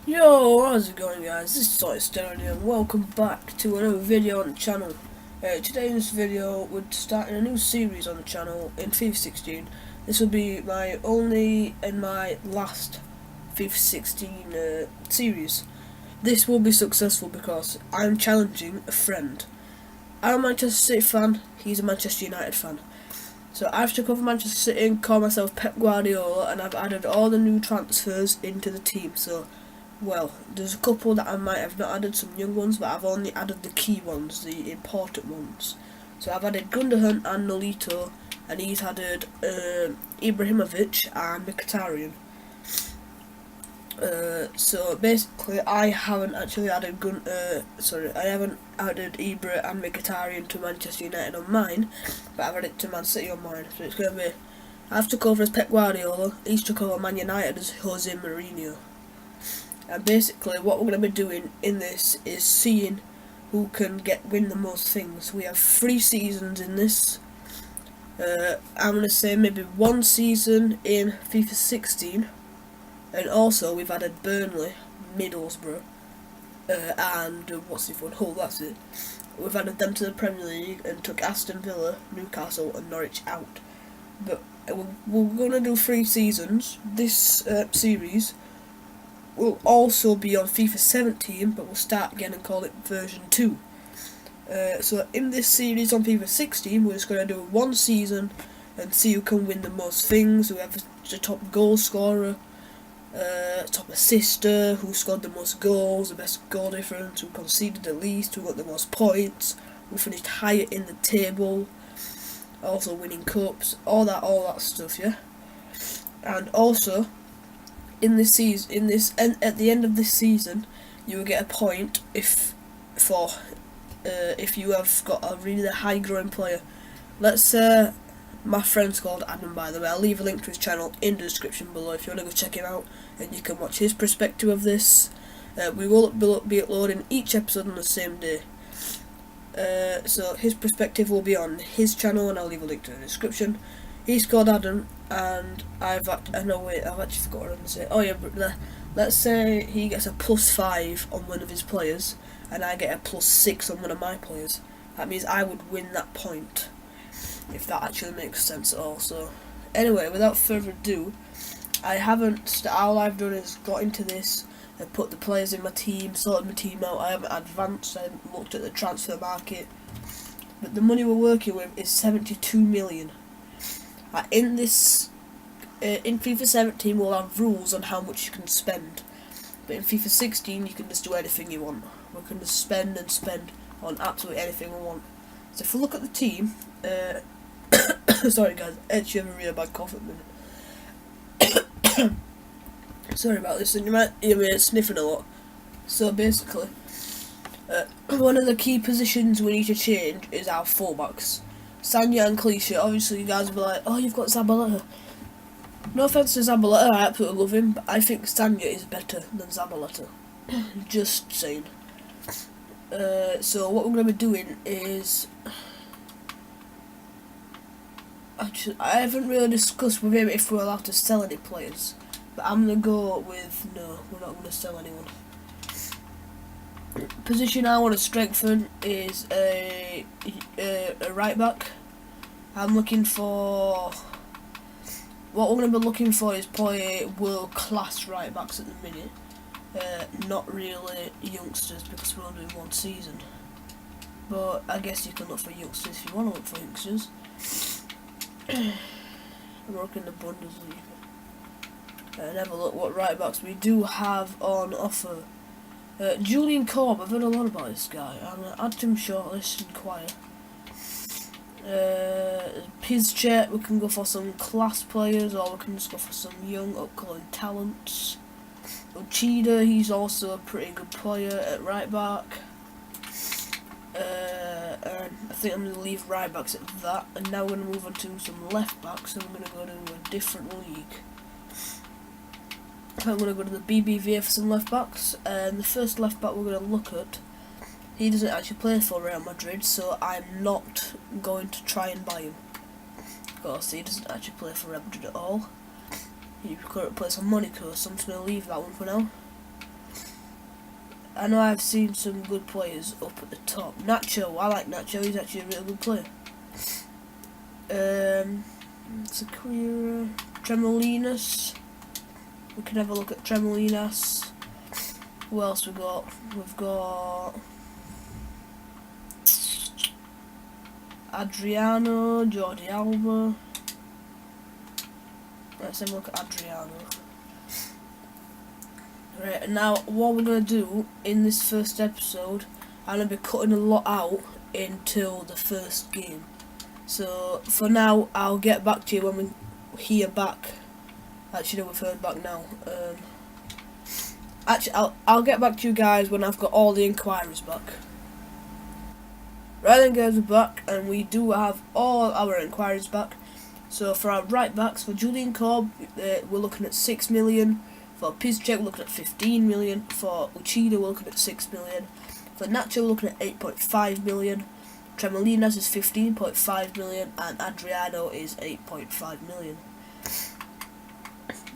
Yo, how's it going, guys? This is Sterling here and welcome back to another video on the channel. Today in this video we're starting a new series on the channel in FIFA 16. This will be my only and my last FIFA 16 series. This will be successful because I'm challenging a friend. I'm a Manchester City fan, he's a Manchester United fan. So I've took over Manchester City and called myself Pep Guardiola, and I've added all the new transfers into the team. So well, there's a couple that I might have not added, some young ones, but I've only added the key ones, the important ones. So I've added Gundogan and Nolito, and he's added Ibrahimovic and Mkhitaryan. So basically, I haven't actually added I haven't added Ibra and Mkhitaryan to Manchester United on mine, but I've added it to Man City on mine. So it's gonna be, I've took over as Pep Guardiola, he's took over Man United as Jose Mourinho. And basically what we're going to be doing in this is seeing who can win the most things. We have 3 seasons in this. I'm going to say maybe 1 season in FIFA 16. And also we've added Burnley, Middlesbrough, and what's the one? Oh, that's it. We've added them to the Premier League and took Aston Villa, Newcastle and Norwich out. But we're going to do 3 seasons. This series will also be on FIFA 17, but we'll start again and call it version 2. So in this series on FIFA 16, we're just going to do 1 season and see who can win the most things, whoever's the top goal scorer, top assister, who scored the most goals, the best goal difference, who conceded the least, who got the most points, who finished higher in the table, also winning cups, all that stuff, yeah. And also, in this season, at the end of this season, you will get a point if you have got a really high growing player. Let's say my friend's called Adam, by the way. I'll leave a link to his channel in the description below if you want to go check him out and you can watch his perspective of this. We will be uploading each episode on the same day. So his perspective will be on his channel, and I'll leave a link to the description. He's called Adam, and I've actually forgotten what to say. Oh yeah, but let's say he gets a +5 on one of his players, and I get a +6 on one of my players. That means I would win that point, if that actually makes sense at all. So, anyway, without further ado, all I've done is got into this and put the players in my team, sorted my team out. I haven't advanced, I haven't looked at the transfer market, but the money we're working with is 72 million. In FIFA 17 we'll have rules on how much you can spend, but in FIFA 16 you can just do anything you want. We can just spend on absolutely anything we want. So if we look at the team, sorry guys, I actually have a really bad cough at the minute. Sorry about this, and you might hear me sniffing a lot. So basically, one of the key positions we need to change is our fullbacks. Sanya and Cliche. Obviously you guys will be like, oh, you've got Zabaleta. No offense to Zabaleta, I absolutely love him, but I think Sanya is better than Zabaleta. Just saying. So what we're going to be doing is, actually, I haven't really discussed with him if we're allowed to sell any players, but I'm going to go with no, we're not going to sell anyone. Position I want to strengthen is a right back. I'm looking for, what we're going to be looking for is probably world class right backs at the minute, not really youngsters, because we're only doing 1 season. But I guess you can look for youngsters if you want to look for youngsters. Work in the Bundesliga and have a look what right backs we do have on offer. Julian Korb, I've heard a lot about this guy. I'm going to add to him shortlist, inquire. Pizchet, we can go for some class players, or we can just go for some young upcoming talents. Uchida, he's also a pretty good player at right back. And I think I'm going to leave right backs at that, and now we're going to move on to some left backs, and we're going to go to a different league. I'm going to go to the BBVA for some left backs, and the first left back we're going to look at, he doesn't actually play for Real Madrid, so I'm not going to try and buy him, because he doesn't actually play for Real Madrid at all. He currently plays for Monaco, so I'm just going to leave that one for now. I know I've seen some good players up at the top. Nacho, I like Nacho. He's actually a really good player. Sakura, Tremolinas. We can have a look at Tremolinas. Who else we got? We've got Adriano, Jordi Alba. Let's have a look at Adriano. Right, and now what we're going to do in this first episode, I'm going to be cutting a lot out until the first game. So for now, I'll get back to you when we hear back. Actually, no, we've heard back now. Actually, I'll get back to you guys when I've got all the inquiries back. Right then guys, we're back, and we do have all our inquiries back. So for our right backs, for Julian Korb, we're looking at 6 million. For Piszczek, we're looking at 15 million. For Uchida, we're looking at 6 million. For Nacho, we're looking at 8.5 million. Tremolinas is 15.5 million, and Adriano is 8.5 million.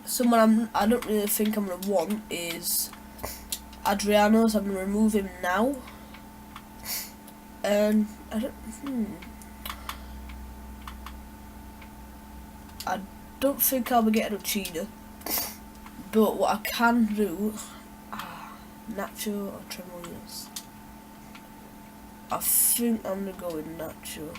Someone I don't really think I'm gonna want is Adriano, so I'm gonna remove him now. And I don't think I'll be getting Uchida, but what I can do, Nacho or Tremolinas. I think I'm gonna go with Nacho.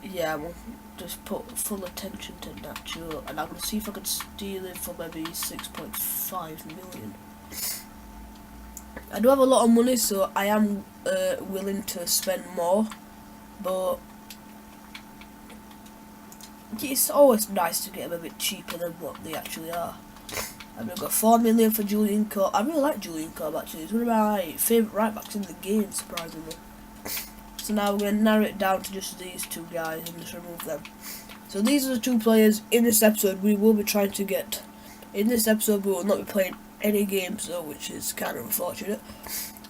Yeah, we'll just put full attention to Nacho, and I'm gonna see if I can steal it for maybe 6.5 million. I do have a lot of money, so I am willing to spend more, but it's always nice to get them a bit cheaper than what they actually are. I've got 4 million for Julian Korb. I really like Julian Korb actually. He's one of my favourite right backs in the game, surprisingly. So now we're going to narrow it down to just these two guys and just remove them. So these are the two players in this episode we will be trying to get. In this episode we will not be playing any games though, which is kind of unfortunate.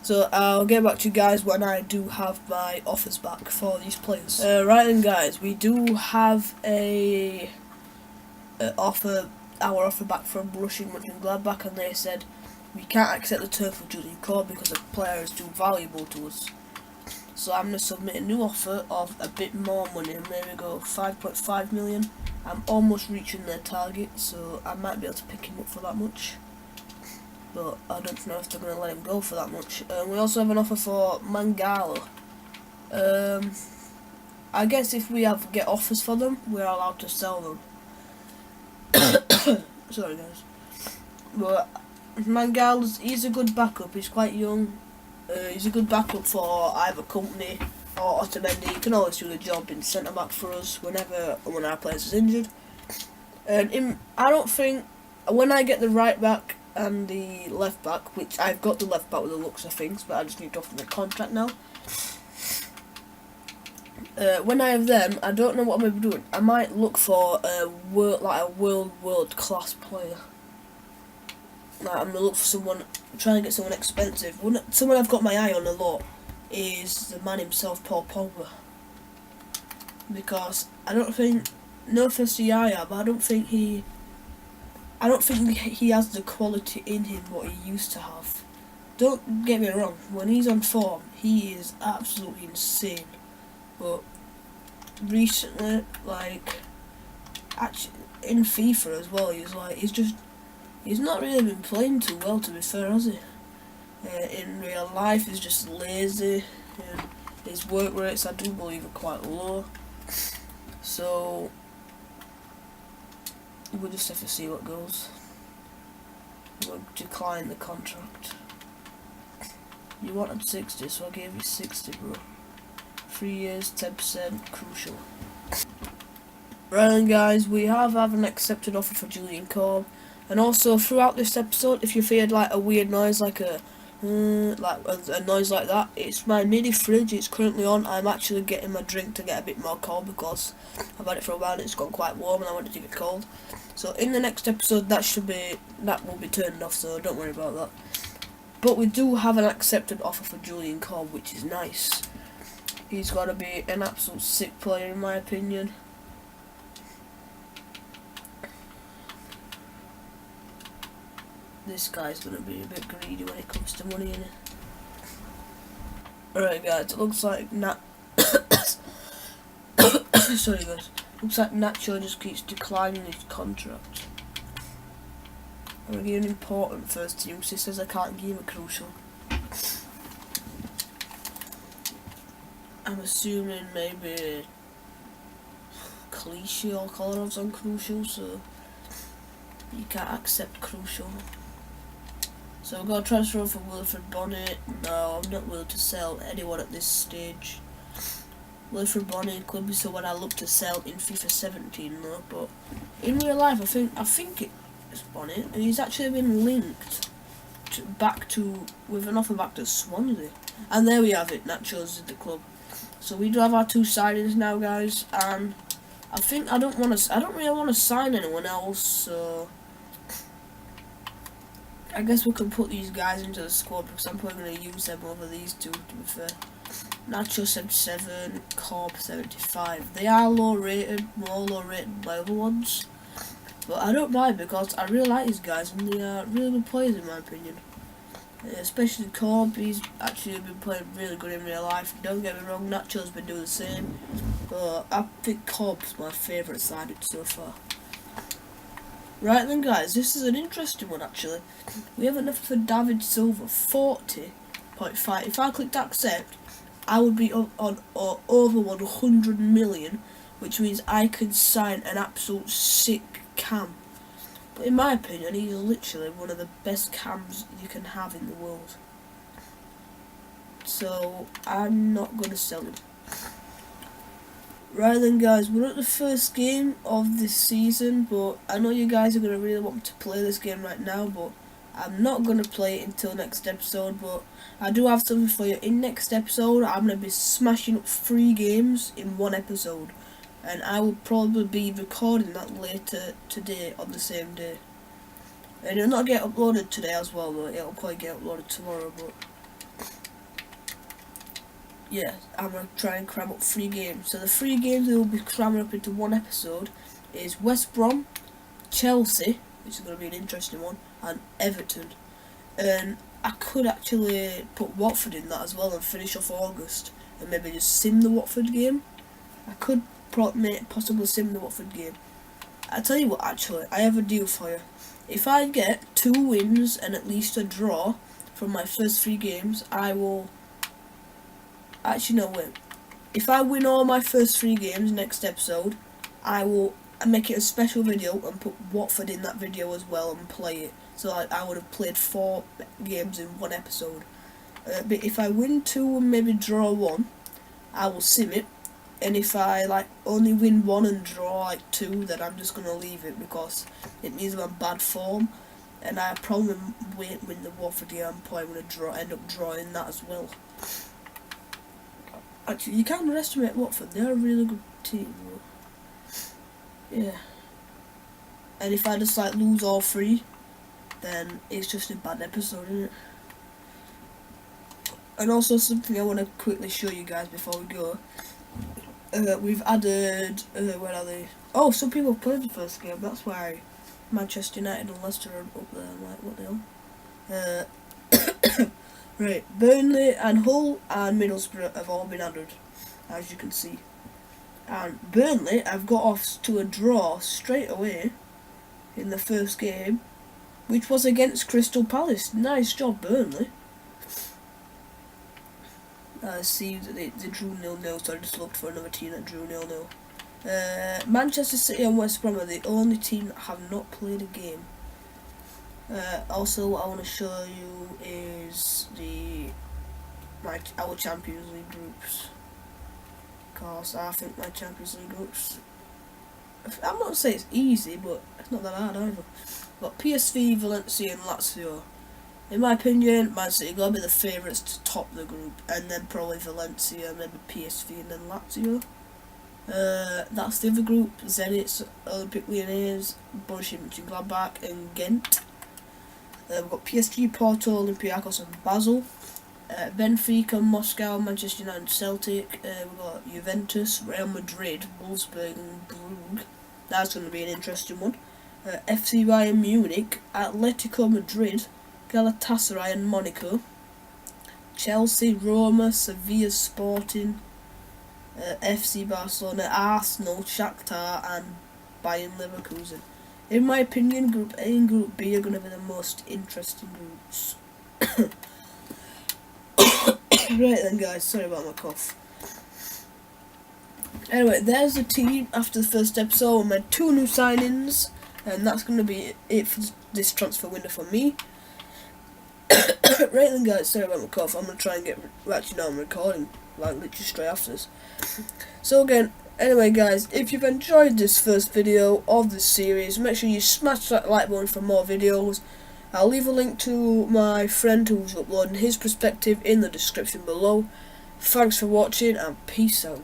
So I'll get back to you guys when I do have my offers back for these players. Right then guys, we do have our offer back from Borussia Mönchengladbach, and they said we can't accept the term for Julian Korb because the player is too valuable to us. So I'm going to submit a new offer of a bit more money, maybe go 5.5 million. I'm almost reaching their target, so I might be able to pick him up for that much. But I don't know if they're going to let him go for that much. We also have an offer for Mangala. I guess if we get offers for them, we're allowed to sell them. Sorry guys. But Mangala's, he's a good backup. He's quite young. He's a good backup for either company or Otamendi. He can always do the job in centre back for us whenever one of our players is injured. And I don't think when I get the right back and the left back, which I've got the left back with the looks of things, but I just need to offer the contract now. When I have them, I don't know what I'm going to be doing. I might look for a world class player. Like, I'm going to look for someone, try and get someone expensive. Someone I've got my eye on a lot is the man himself, Paul Pogba. Because I don't think, no offense to Yaya, but I don't think he has the quality in him what he used to have. Don't get me wrong, when he's on form, he is absolutely insane. But recently, like, actually in FIFA as well, he's not really been playing too well, to be fair, has he? In real life, he's just lazy, and his work rates, I do believe, are quite low. So we'll just have to see what goes. We'll decline the contract. You wanted 60, so I gave you 60, bro. 3 years, 10%, crucial. Right then guys, we have an accepted offer for Julian Korb. And also throughout this episode, if you feared like a weird noise, like a noise like that, it's my mini fridge. It's currently on. I'm actually getting my drink to get a bit more cold because I've had it for a while and it's gone quite warm and I want it to get cold. So in the next episode that will be turned off, so don't worry about that. But we do have an accepted offer for Julian Korb, which is nice. He's got to be an absolute sick player in my opinion. this guy's going to be a bit greedy when it comes to money, innit? Alright guys, it looks like sorry guys. Looks like Nacho just keeps declining his contract. I'm going to give an important first team because he says I can't give him a crucial. I'm assuming maybe Clichy or Kolarov's on crucial, so you can't accept crucial. So I've got a transfer for Wilfred Bonnet. No, I'm not willing to sell anyone at this stage. Wilfred Bonnet could be someone I look to sell in FIFA 17 though, but in real life I think it's Bonnet, and he's actually been linked with an offer back to Swansea. And there we have it, Nacho's at the club. So we do have our two signings now, guys, and I don't really want to sign anyone else, so I guess we can put these guys into the squad because I'm probably going to use them over these two, to be fair. Nacho 77, Corp 75. They are more low rated than my other ones, but I don't mind because I really like these guys and they are really good players in my opinion. Especially Corp, he's actually been playing really good in real life. Don't get me wrong, Nacho's been doing the same, but I think Corp's my favourite signing so far. Right then guys, this is an interesting one actually. We have enough for David Silva, 40.5. If I clicked accept, I would be on over 100 million, which means I can sign an absolute sick cam. But in my opinion, he's literally one of the best cams you can have in the world. So I'm not going to sell him. Right then guys, we're at the first game of this season, but I know you guys are going to really want me to play this game right now, but I'm not going to play it until next episode. But I do have something for you. In next episode, I'm going to be smashing up 3 games in one episode, and I will probably be recording that later today on the same day. And it'll not get uploaded today as well, but it'll probably get uploaded tomorrow. But yeah, I'm going to try and cram up 3 games. So the 3 games we will be cramming up into one episode is West Brom, Chelsea, which is going to be an interesting one, and Everton. And I could actually put Watford in that as well and finish off August and maybe just sim the Watford game. I could possibly sim the Watford game. I tell you what, actually, I have a deal for you. If I get 2 wins and at least a draw from my first 3 games, I will... Actually, no, wait. If I win all my first 3 games next episode, I will make it a special video and put Watford in that video as well and play it. So I would have played 4 games in one episode. But if I win 2 and maybe draw 1, I will sim it. And if I only win 1 and draw 2, then I'm just gonna leave it because it means I'm in bad form. And I probably won't win the Watford game. I'm probably gonna end up drawing that as well. Actually, you can't underestimate Watford. They're a really good team. Yeah. And if I just lose all 3, then it's just a bad episode, isn't it? And also something I want to quickly show you guys before we go. We've added, where are they? Oh, some people have played the first game. That's why Manchester United and Leicester are up there. I'm like, what the hell? Right, Burnley and Hull and Middlesbrough have all been added, as you can see. And Burnley have got off to a draw straight away in the first game, which was against Crystal Palace. Nice job, Burnley. See that they drew 0-0, so I just looked for another team that drew 0-0. Manchester City and West Brom are the only team that have not played a game. Also, what I want to show you is our Champions League groups. Because I think my Champions League groups, I'm not going to say it's easy, but it's not that hard either. We've got PSV, Valencia and Lazio. In my opinion, Man City are going to be the favourites to top the group, and then probably Valencia, maybe PSV and then Lazio. That's the other group: Zenit, Olympic Lyonnais, Borussia Mönchengladbach and Ghent. We've got PSG, Porto, Olympiacos and Basel. Benfica, Moscow, Manchester United, Celtic. We've got Juventus, Real Madrid, Wolfsburg and Brugge. That's going to be an interesting one. FC Bayern Munich, Atletico Madrid, Galatasaray and Monaco, Chelsea, Roma, Sevilla Sporting, FC Barcelona, Arsenal, Shakhtar and Bayern Leverkusen. In my opinion, Group A and Group B are going to be the most interesting groups. Right then guys, sorry about my cough. Anyway, there's the team after the first episode. We made 2 new signings, and that's going to be it for this transfer window for me. Right then guys, sorry about my cough. I'm going to try and get... Well, actually no, I'm recording, like literally straight after this. So again, anyway guys, if you've enjoyed this first video of this series, make sure you smash that like button for more videos. I'll leave a link to my friend who's uploading his perspective in the description below. Thanks for watching and peace out.